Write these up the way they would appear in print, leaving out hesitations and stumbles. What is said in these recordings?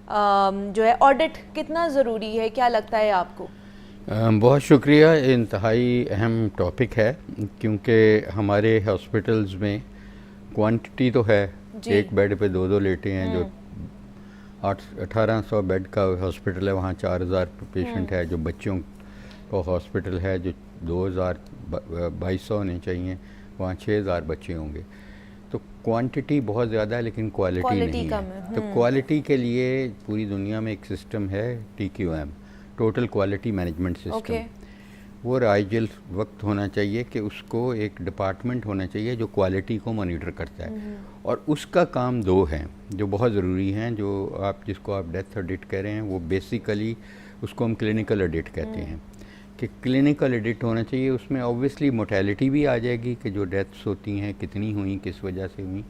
جو ہے آڈٹ کتنا ضروری ہے، کیا لگتا ہے آپ کو؟ بہت شکریہ، انتہائی اہم ٹاپک ہے کیونکہ ہمارے ہاسپٹلز میں کوانٹٹی تو ہے، ایک بیڈ پہ 2 لیٹے ہیں، جو 1800 بیڈ کا ہاسپٹل ہے، وہاں 4000 پیشنٹ ہے. جو بچوں کا ہاسپٹل ہے جو 2200 ہونے چاہیے، وہاں 6000 بچے ہوں گے. تو کوانٹٹی بہت زیادہ ہے لیکن کوالٹی نہیں ہے. تو کوالٹی کے لیے پوری دنیا میں ایک سسٹم ہے TQM، total quality management system. وہ رائج الوقت ہونا چاہیے کہ اس کو ایک ڈپارٹمنٹ ہونا چاہیے جو کوالٹی کو مانیٹر کرتا ہے، اور اس کا کام 2 ہیں جو بہت ضروری ہیں. جو جس کو آپ ڈیتھ آڈٹ کہہ رہے ہیں، وہ بیسیکلی اس کو ہم کلینکل آڈٹ کہتے ہیں کہ کلینکل آڈٹ ہونا چاہیے. اس میں آبویسلی موٹیلٹی بھی آ جائے گی کہ جو ڈیتھس ہوتی ہیں کتنی ہوئیں، کس وجہ سے ہوئیں.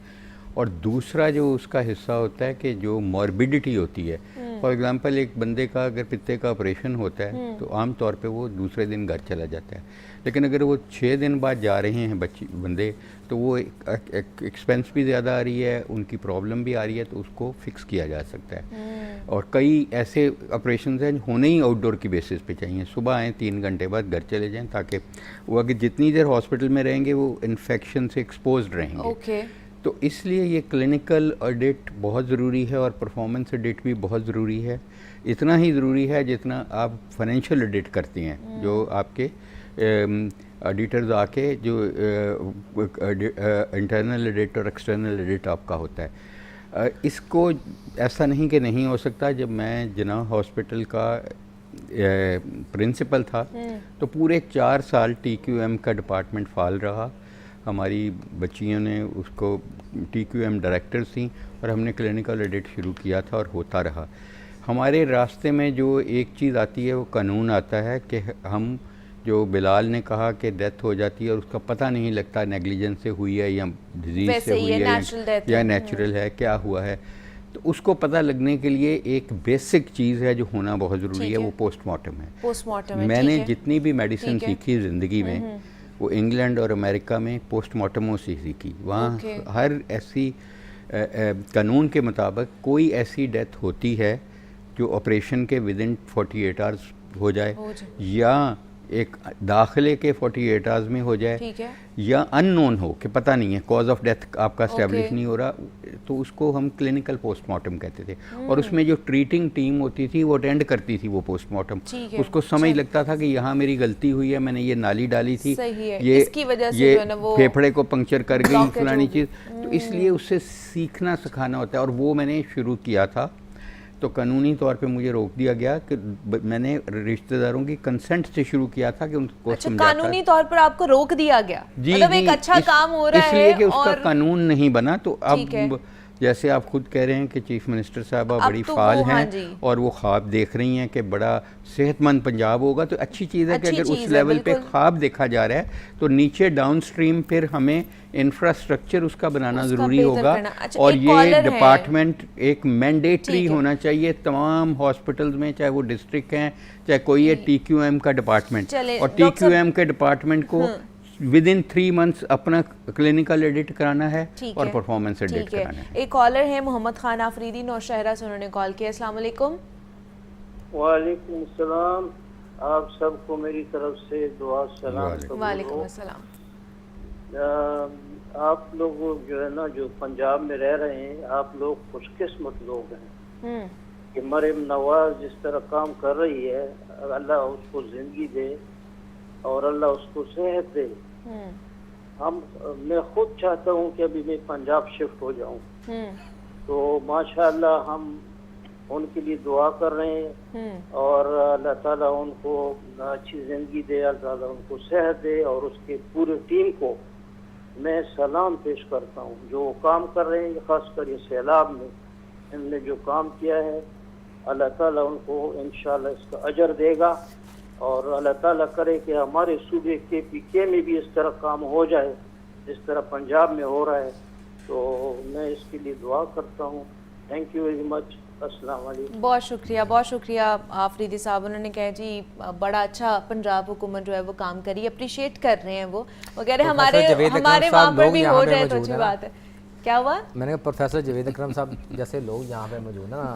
اور دوسرا جو اس کا حصہ ہوتا ہے کہ جو موربیڈیٹی ہوتی ہے، فار ایگزامپل ایک بندے کا اگر پتے کا آپریشن ہوتا ہے تو عام طور پہ وہ دوسرے دن گھر چلا جاتا ہے، لیکن اگر وہ 6 دن بعد جا رہے ہیں بندے تو وہ ایکسپینس بھی زیادہ آ رہی ہے، ان کی پرابلم بھی آ رہی ہے، تو اس کو فکس کیا جا سکتا ہے. اور کئی ایسے آپریشنز ہیں ہونے ہی آؤٹ ڈور کی بیسس پہ چاہیے. صبح آئیں، 3 گھنٹے بعد گھر چلے جائیں، تاکہ وہ اگر جتنی دیر ہاسپٹل میں رہیں گے وہ انفیکشن سے ایکسپوزڈ رہیں گے. تو اس لیے یہ کلینکل آڈٹ بہت ضروری ہے، اور پرفارمنس آڈٹ بھی بہت ضروری ہے. اتنا ہی ضروری ہے جتنا آپ فائنینشیل آڈٹ کرتے ہیں، جو آپ کے آڈیٹرز آ کے جو انٹرنل آڈٹ اور ایکسٹرنل آڈٹ آپ کا ہوتا ہے. اس کو ایسا نہیں کہ نہیں ہو سکتا. جب میں جناح ہاسپٹل کا پرنسپل تھا تو پورے 4 سال TQM کا ڈپارٹمنٹ فعال رہا. ہماری بچیوں نے اس کو TQM ڈائریکٹر تھیں، اور ہم نے کلینکل آڈٹ شروع کیا تھا اور ہوتا رہا. ہمارے راستے میں جو ایک چیز آتی ہے وہ قانون آتا ہے کہ ہم جو بلال نے کہا کہ ڈیتھ ہو جاتی ہے اور اس کا پتہ نہیں لگتا نیگلیجنس سے ہوئی ہے یا ڈیزیز سے ہوئی ہے یا نیچرل ہے، کیا ہوا ہے. تو اس کو پتہ لگنے کے لیے ایک بیسک چیز ہے جو ہونا بہت ضروری ہے، وہ پوسٹ مارٹم ہے. میں نے جتنی بھی میڈیسن سیکھی زندگی میں، وہ انگلینڈ اور امریکہ میں پوسٹ مارٹموں سے سیکھی. وہاں ہر ایسی قانون کے مطابق کوئی ایسی ڈیتھ ہوتی ہے جو آپریشن کے ودن 48 آورز ہو جائے، یا ایک داخلے کے 48 آورز میں ہو جائے، یا ان نون ہو کہ پتہ نہیں ہے، کاز آف ڈیتھ آپ کا اسٹیبلش نہیں ہو رہا، تو اس کو ہم کلینکل پوسٹ مارٹم کہتے تھے. اور اس میں جو ٹریٹنگ ٹیم ہوتی تھی وہ اٹینڈ کرتی تھی وہ پوسٹ مارٹم. اس کو سمجھ لگتا تھا کہ یہاں میری غلطی ہوئی ہے، میں نے یہ نالی ڈالی تھی، یہ پھیپھڑے کو پنکچر کر گئی فلانی چیز. تو اس لیے اس سے سیکھنا سکھانا ہوتا ہے، اور وہ میں نے شروع کیا تھا. تو قانونی طور پہ مجھے روک دیا گیا کہ میں نے رشتہ داروں کی کنسنٹ سے شروع کیا تھا کہ ان کو سمجھاتا. قانونی طور پر آپ کو روک دیا گیا؟ مطلب ایک اچھا کام ہو رہا ہے، اس لیے کہ اس کا قانون نہیں بنا. تو اب جیسے آپ خود کہہ رہے ہیں کہ چیف منسٹر صاحبہ بڑی فعال ہیں اور وہ خواب دیکھ رہی ہیں کہ بڑا صحت مند پنجاب ہوگا، تو اچھی چیز ہے کہ اگر اس لیول پہ خواب دیکھا جا رہا ہے تو نیچے ڈاؤن سٹریم پھر ہمیں انفراسٹرکچر اس کا بنانا ضروری ہوگا. اور یہ ڈپارٹمنٹ ایک مینڈیٹری ہونا چاہیے تمام ہاسپٹلز میں، چاہے وہ ڈسٹرکٹ ہیں چاہے کوئی ہے، TQM کا ڈپارٹمنٹ. اور TQM کے ڈپارٹمنٹ کو within 3 months اپنا کلینکل ایڈٹ کرانا ہے اور پرفارمنس ایڈٹ کرانا ہے. ایک کالر ہے محمد خان آفریدی نوشہرہ سے، انہوں نے کال کیا. السلام علیکم. وعلیکم السلام. آپ سب کو میری طرف سے دعا سلام. وعلیکم السلام. آپ لوگ جو ہے نا جو پنجاب میں رہ رہے ہیں، آپ لوگ خوش قسمت لوگ ہیں کہ مریم نواز جس طرح کام کر رہی ہے، اللہ اس کو زندگی دے اور اللہ اس کو صحت دے. میں خود چاہتا ہوں کہ ابھی میں پنجاب شفٹ ہو جاؤں، تو ماشاءاللہ ہم ان کے لیے دعا کر رہے ہیں، اور اللہ تعالیٰ ان کو اچھی زندگی دے، اللہ تعالیٰ ان کو صحت دے، اور اس کے پورے ٹیم کو میں سلام پیش کرتا ہوں جو وہ کام کر رہے ہیں. خاص کر یہ سیلاب میں ان نے جو کام کیا ہے، اللہ تعالیٰ ان کو انشاءاللہ اس کا اجر دے گا، اور اللہ تعالیٰ کرے کہ ہمارے صوبے KPK میں بھی اس طرح کام ہو جائے جس طرح پنجاب میں ہو رہا ہے. تو میں اس کے لیے دعا کرتا ہوں. تھینک یو ویری مچ. السلام علیکم. بہت شکریہ، بہت شکریہ آفریدی صاحب. انہوں نے کہا جی بڑا اچھا پنجاب حکومت جو ہے وہ کام کری، اپریشیٹ کر رہے ہیں وہ، وغیرہ ہمارے وہاں پر بھی ہو جائے تو اچھی بات ہے. کیا ہوا؟ میں نے کہا پروفیسر جاوید اکرم صاحب جیسے لوگ یہاں پہ موجود ہیں نا،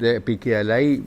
PKLI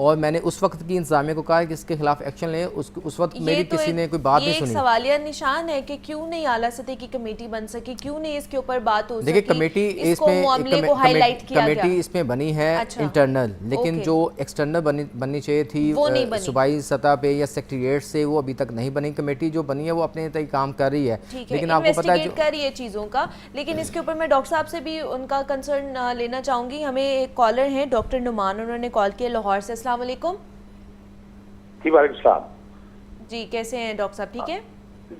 اور میں نے اس وقت کی انتظامیہ کو کہا کہ اس کے خلاف ایکشن لیں. اس وقت میری کسی نے کوئی بات نہیں سنی. یہ ایک سوالیہ نشان ہے کہ کیوں نہیں اعلیٰ سطح کی کمیٹی بن سکی, کیوں نہیں اس کے اوپر بات ہو سکی. دیکھیں کمیٹی اس میں بنی ہے انٹرنل, لیکن جو ایکسٹرنل بننی چاہیے تھی صوبائی سطح پہ یا سیکٹریٹ سے, وہ ابھی تک نہیں بنی. کمیٹی جو بنی ہے وہ اپنے طریقے کام کر رہی ہے, لیکن آپ کو پتہ ہے کر رہی ہے چیزوں کا. لیکن اس کے اوپر میں ڈاکٹر صاحب سے بھی ان کا کنسرن لینا چاہوں گی. ہمیں ایک کالر ہیں ڈاکٹر نعمان, انہوں نے کال کیا لاہور سے. السلام علیکم. جی وعلیکم السلام. جی کیسے ہیں ڈاکٹر صاحب, ٹھیک ہے؟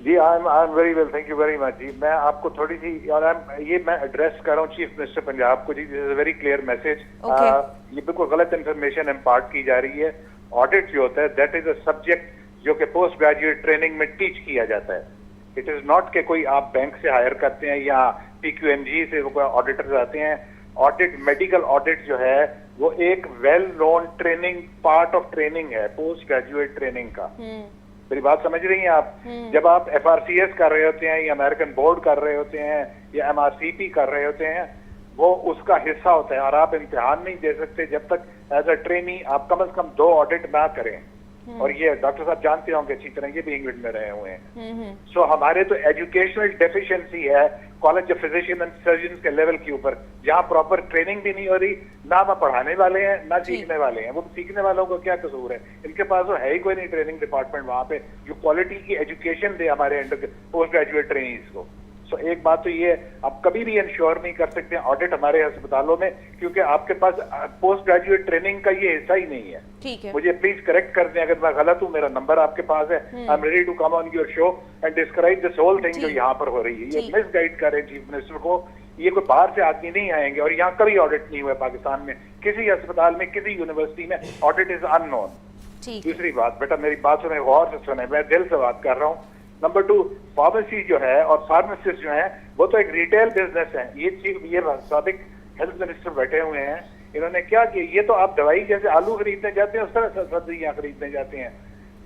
جی I am very well, thank you very much. جی میں آپ کو تھوڑی سی, اور یہ میں ایڈریس کر رہا ہوں چیف منسٹر پنجاب کو. جی دس از اے ویری کلیئر میسج. یہ بالکل غلط انفارمیشن امپارٹ کی جا رہی ہے. آڈٹ جو ہوتا ہے دیٹ از اے سبجیکٹ جو کہ پوسٹ گریجویٹ ٹریننگ میں ٹیچ کیا جاتا ہے. اٹ از ناٹ کہ کوئی آپ بینک سے ہائر کرتے ہیں یا پی کیو ایم جی سے کوئی آڈیٹر آتے ہیں. آڈٹ, میڈیکل آڈٹ جو ہے وہ ایک well known training, part of training ہے پوسٹ گریجویٹ ٹریننگ کا. میری بات سمجھ رہی ہیں آپ؟ جب آپ ایف آر سی ایس کر رہے ہوتے ہیں یا امریکن بورڈ کر رہے ہوتے ہیں یا ایم آر سی پی کر رہے ہوتے ہیں, وہ اس کا حصہ ہوتا ہے. اور آپ امتحان نہیں دے سکتے جب تک ایز اے ٹرینی آپ کم از کم 2 آڈٹ نہ کریں. اور یہ ڈاکٹر صاحب جانتے ہوں گے اچھی طرح, یہ بھی انگلینڈ میں رہے ہوئے ہیں. سو ہمارے تو ایجوکیشنل ڈیفیشنسی ہے college of physician and surgeons کے لیول کے اوپر, جہاں پراپر ٹریننگ بھی نہیں ہو رہی. نہ وہ پڑھانے والے ہیں نہ سیکھنے والے ہیں. وہ سیکھنے والوں کو کیا قصور ہے, ان کے پاس تو ہے ہی کوئی نہیں ٹریننگ ڈپارٹمنٹ وہاں پہ جو کوالٹی کی ایجوکیشن دے ہمارے پوسٹ گریجویٹ ٹرینیز کو. سو ایک بات تو یہ, آپ کبھی بھی انشور نہیں کر سکتے آڈٹ ہمارے ہسپتالوں میں, کیونکہ آپ کے پاس پوسٹ گریجویٹ ٹریننگ کا یہ حصہ ہی نہیں ہے. مجھے پلیز کریکٹ کر دیں اگر میں غلط ہوں. میرا نمبر آپ کے پاس ہے. I am ready to come on your show and describe this whole thing جو یہاں پر ہو رہی ہے. یہ مس گائڈ کر رہے ہیں چیف منسٹر کو. یہ کوئی باہر سے آدمی نہیں آئیں گے, اور یہاں کبھی آڈٹ نہیں ہوا پاکستان میں, کسی ہسپتال میں, کسی یونیورسٹی میں. آڈٹ از ان نون. دوسری بات, بیٹا میری بات سنیں, غور سے سنیں, میں دل سے بات کر رہا ہوں. نمبر 2, فارمیسی جو ہے اور فارماسسٹ جو ہیں وہ تو ایک ریٹیل بزنس ہے. یہ سابق ہیلتھ منسٹر بیٹھے ہوئے ہیں, انہوں نے کیا کہ یہ تو آپ دوائی جیسے آلو خریدنے جاتے ہیں اس طرح سبزیاں خریدنے جاتے ہیں.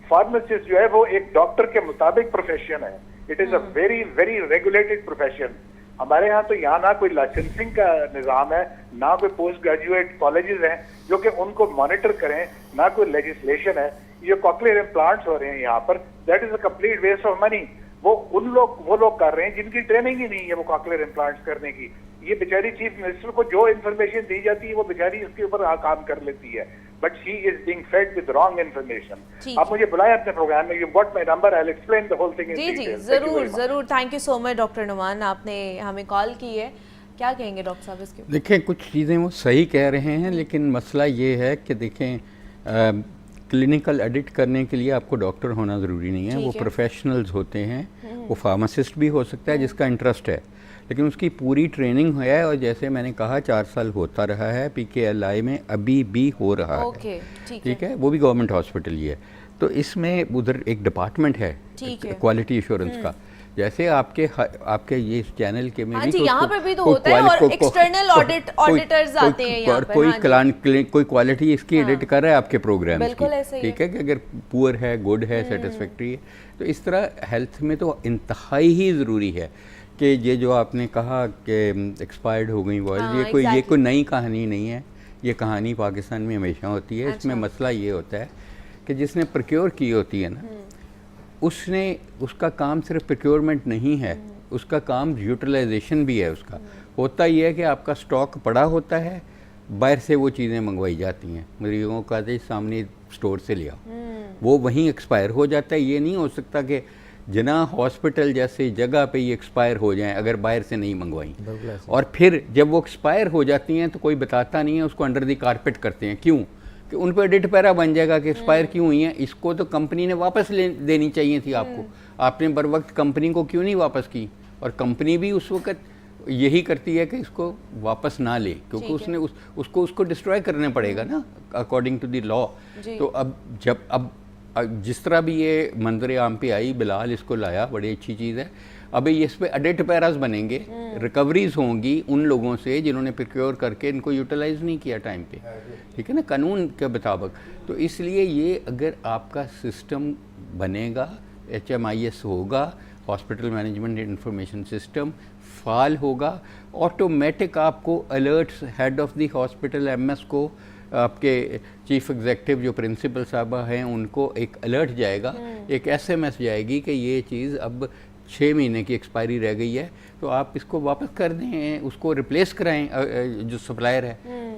فارماسسٹ جو ہے وہ ایک ڈاکٹر کے مطابق پروفیشن ہے. It is a very very regulated profession. ہمارے ہاں تو یہاں نہ کوئی لائسنسنگ کا نظام ہے, نہ کوئی پوسٹ گریجویٹ کالجز ہیں جو کہ ان کو مانیٹر کریں, نہ کوئی لیجسلیشن ہے. یہ کوکلیئر امپلانٹس ہو رہے ہیں یہاں پر, that is a complete waste of money. وہ لوگ کر رہے ہیں جن کی ٹریننگ ہی نہیں ہے وہ کوکلیئر امپلانٹس کرنے کی. یہ بیچاری چیف منسٹر کو جو انفارمیشن دی جاتی ہے وہ بیچاری اس کے اوپر کام کر لیتی ہے, but she is being fed with wrong information. آپ مجھے بلائیں اپنے پروگرام میں, you got my number, I will explain the whole thing in detail. جی ضرور ضرور. Thank you so much doctor Nauman, آپ نے ہمیں کال کی ہے. کیا کہیں گے ڈاکٹر صاحب اس کے؟ دیکھیں کچھ چیزیں وہ صحیح کہہ رہے ہیں, لیکن مسئلہ یہ ہے کہ دیکھیں کلینکل ایڈٹ کرنے کے لیے آپ کو ڈاکٹر ہونا ضروری نہیں ہے. وہ پروفیشنلز ہوتے ہیں, وہ فارماسسٹ بھی ہو سکتا ہے جس کا انٹرسٹ ہے, لیکن اس کی پوری ٹریننگ ہے. اور جیسے میں نے کہا 4 سال ہوتا رہا ہے, پی کے ایل آئی میں ابھی بھی ہو رہا ہے, ٹھیک ہے, وہ بھی گورنمنٹ ہاسپٹل ہی ہے. تو اس میں ادھر ایک ڈپارٹمنٹ ہے کوالٹی ایشورنس کا, جیسے آپ کے یہ چینل کے میں بھی یہاں پہ بھی تو ہوتا ہے, اور ایکسٹرنل آڈیٹرز آتے ہیں یہاں پر, کوئی کوالٹی اس کی ایڈٹ کر رہا ہے آپ کے پروگرامز کی, ٹھیک ہے, کہ اگر پور ہے, گڈ ہے, سیٹسفیکٹری ہے. تو اس طرح ہیلتھ میں تو انتہائی ہی ضروری ہے کہ یہ جو آپ نے کہا کہ ایکسپائرڈ ہو گئی وائل, یہ کوئی نئی کہانی نہیں ہے. یہ کہانی پاکستان میں ہمیشہ ہوتی ہے. اس میں مسئلہ یہ ہوتا ہے کہ جس نے پروکیور کی ہوتی ہے نا, اس کا کام صرف پروکیورمنٹ نہیں ہے, اس کا کام یوٹیلائزیشن بھی ہے. اس کا ہوتا یہ ہے کہ آپ کا سٹاک پڑا ہوتا ہے, باہر سے وہ چیزیں منگوائی جاتی ہیں, مریضوں کا سامنے اسٹور سے لیا, وہ وہیں ایکسپائر ہو جاتا ہے. یہ نہیں ہو سکتا کہ جناح ہاسپٹل جیسے جگہ پہ یہ ایکسپائر ہو جائیں اگر باہر سے نہیں منگوائیں, اور پھر جب وہ ایکسپائر ہو جاتی ہیں تو کوئی بتاتا نہیں ہے, اس کو انڈر دی کارپیٹ کرتے ہیں. کیوں؟ کہ ان پہ ایڈٹ پیرا بن جائے گا کہ ایکسپائر کیوں ہوئی ہیں. اس کو تو کمپنی نے واپس دینی چاہیے تھی آپ کو, آپ نے بر وقت کمپنی کو کیوں نہیں واپس کی؟ اور کمپنی بھی اس وقت یہی کرتی ہے کہ اس کو واپس نہ لے, کیونکہ اس نے اس کو ڈسٹروائے کرنا پڑے گا نا اکارڈنگ ٹو دی لا. تو اب جس طرح بھی یہ منظر عام پہ آئی, بلال اس کو لایا, بڑی اچھی چیز ہے. ابھی اس پہ ایڈٹ پیراز بنیں گے, ریکوریز ہوں گی ان لوگوں سے جنہوں نے پروکیور کر کے ان کو یوٹیلائز نہیں کیا ٹائم پہ, ٹھیک ہے نا, قانون کے مطابق. تو اس لیے یہ اگر آپ کا سسٹم بنے گا, HMIS ہوگا, ہاسپٹل مینجمنٹ انفارمیشن سسٹم فعال ہوگا, آٹومیٹک آپ کو alerts head of the hospital MS کو آپ کے چیف ایگزیکٹو جو پرنسپل صاحبہ ہیں ان کو ایک الرٹ جائے گا, ایک SMS جائے گی کہ یہ چیز اب 6 مہینے کی ایکسپائری رہ گئی ہے, تو آپ اس کو واپس کر دیں, اس کو ریپلیس کرائیں جو سپلائر ہے.